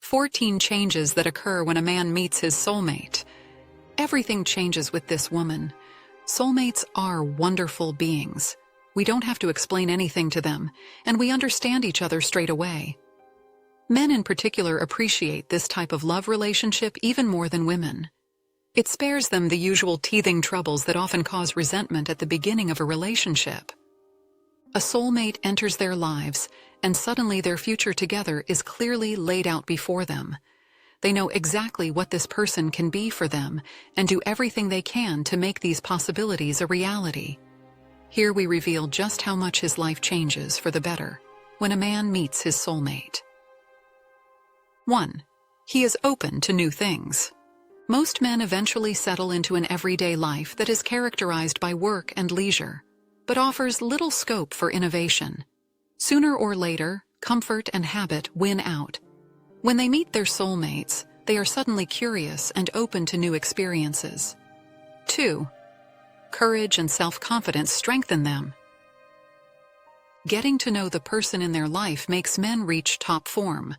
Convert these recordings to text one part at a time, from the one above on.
14 changes that occur when a man meets his soulmate. Everything changes with this woman. Soulmates are wonderful beings. We don't have to explain anything to them, and we understand each other straight away. Men in particular appreciate this type of love relationship even more than women. It spares them the usual teething troubles that often cause resentment at the beginning of a relationship. A soulmate enters their lives, and suddenly their future together is clearly laid out before them. They know exactly what this person can be for them and do everything they can to make these possibilities a reality. Here we reveal just how much his life changes for the better when a man meets his soulmate. 1. He is open to new things. Most men eventually settle into an everyday life that is characterized by work and leisure, but offers little scope for innovation. Sooner or later, comfort and habit win out. When they meet their soulmates, they are suddenly curious and open to new experiences. 2. Courage and self-confidence strengthen them. Getting to know the person in their life makes men reach top form.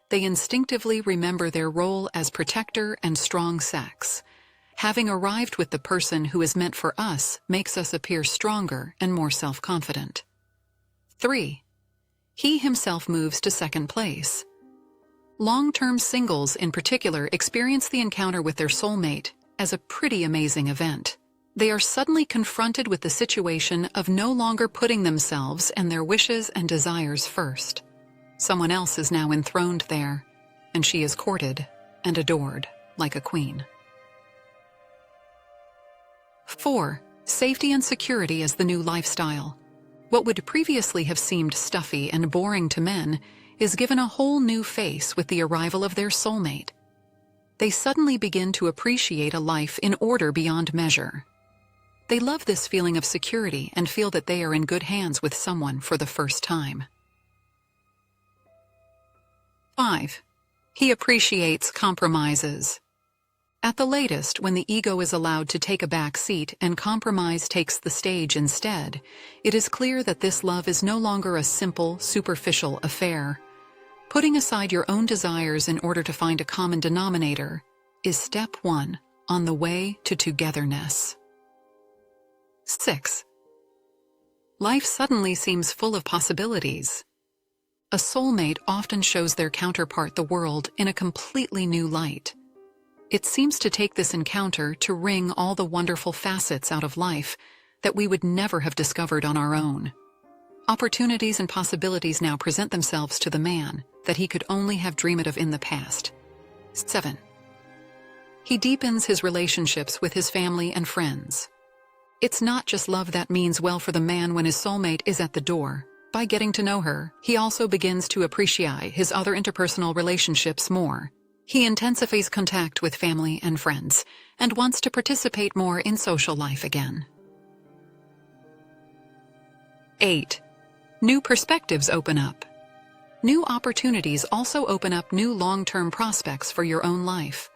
They instinctively remember their role as protector and strong sex. Having arrived with the person who is meant for us makes us appear stronger and more self-confident. 3. He himself moves to second place. Long-term singles in particular experience the encounter with their soulmate as a pretty amazing event. They are suddenly confronted with the situation of no longer putting themselves and their wishes and desires first. Someone else is now enthroned there, and she is courted and adored like a queen. 4. Safety and security as the new lifestyle. What would previously have seemed stuffy and boring to men is given a whole new face with the arrival of their soulmate. They suddenly begin to appreciate a life in order beyond measure. They love this feeling of security and feel that they are in good hands with someone for the first time. 5. He appreciates compromises. At the latest, when the ego is allowed to take a back seat and compromise takes the stage instead, it is clear that this love is no longer a simple, superficial affair. Putting aside your own desires in order to find a common denominator is step 1 on the way to togetherness. 6. Life suddenly seems full of possibilities. A soulmate often shows their counterpart the world in a completely new light. It seems to take this encounter to wring all the wonderful facets out of life that we would never have discovered on our own. Opportunities and possibilities now present themselves to the man that he could only have dreamed of in the past. 7. He deepens his relationships with his family and friends. It's not just love that means well for the man when his soulmate is at the door. By getting to know her, he also begins to appreciate his other interpersonal relationships more. He intensifies contact with family and friends, and wants to participate more in social life again. 8. New perspectives open up. New opportunities also open up new long-term prospects for your own life.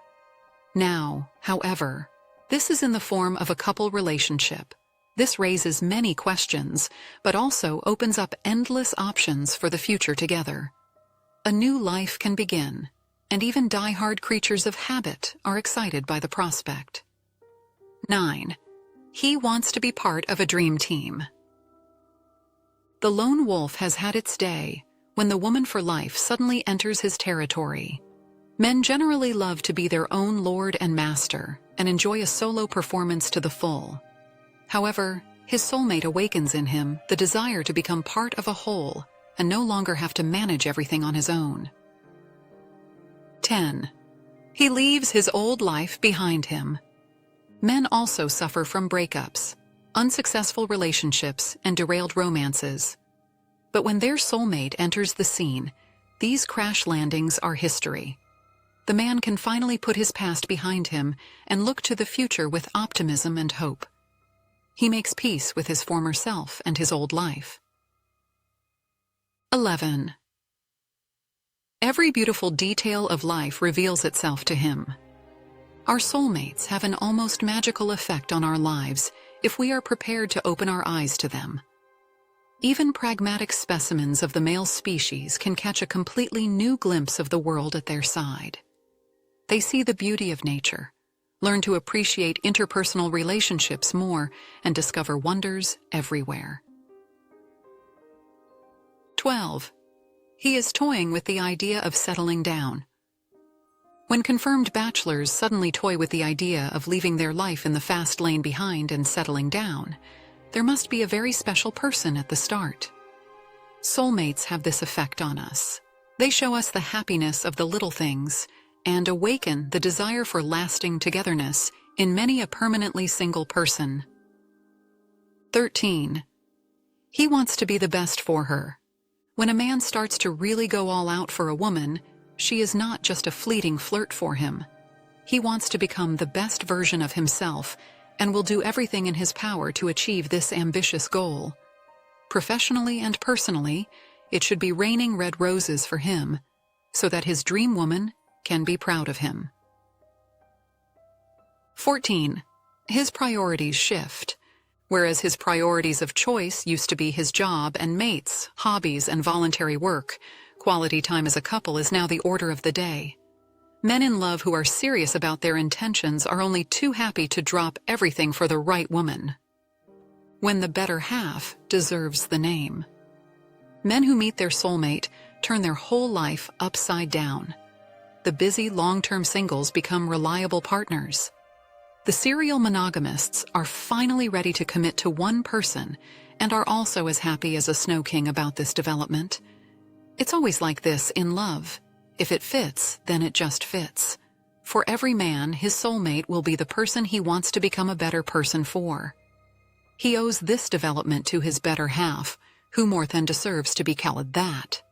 Now, however, this is in the form of a couple relationship. This raises many questions, but also opens up endless options for the future together. A new life can begin, and even die-hard creatures of habit are excited by the prospect. 9. He wants to be part of a dream team. The lone wolf has had its day when the woman for life suddenly enters his territory. Men generally love to be their own lord and master and enjoy a solo performance to the full. However, his soulmate awakens in him the desire to become part of a whole and no longer have to manage everything on his own. 10. He leaves his old life behind him. Men also suffer from breakups, unsuccessful relationships, and derailed romances. But when their soulmate enters the scene, these crash landings are history. The man can finally put his past behind him and look to the future with optimism and hope. He makes peace with his former self and his old life. 11. Every beautiful detail of life reveals itself to him. Our soulmates have an almost magical effect on our lives if we are prepared to open our eyes to them. Even pragmatic specimens of the male species can catch a completely new glimpse of the world at their side. They see the beauty of nature, learn to appreciate interpersonal relationships more, and discover wonders everywhere. 12. He is toying with the idea of settling down. When confirmed bachelors suddenly toy with the idea of leaving their life in the fast lane behind and settling down, there must be a very special person at the start. Soulmates have this effect on us. They show us the happiness of the little things and awaken the desire for lasting togetherness in many a permanently single person. 13. He wants to be the best for her. When a man starts to really go all out for a woman, she is not just a fleeting flirt for him. He wants to become the best version of himself and will do everything in his power to achieve this ambitious goal. Professionally and personally, it should be raining red roses for him, so that his dream woman can be proud of him. 14. His priorities shift. Whereas his priorities of choice used to be his job and mates, hobbies, and voluntary work, quality time as a couple is now the order of the day. Men in love who are serious about their intentions are only too happy to drop everything for the right woman. When the better half deserves the name. Men who meet their soulmate turn their whole life upside down. The busy, long-term singles become reliable partners. The serial monogamists are finally ready to commit to one person and are also as happy as a snow king about this development. It's always like this in love. If it fits, then it just fits. For every man, his soulmate will be the person he wants to become a better person for. He owes this development to his better half, who more than deserves to be called that.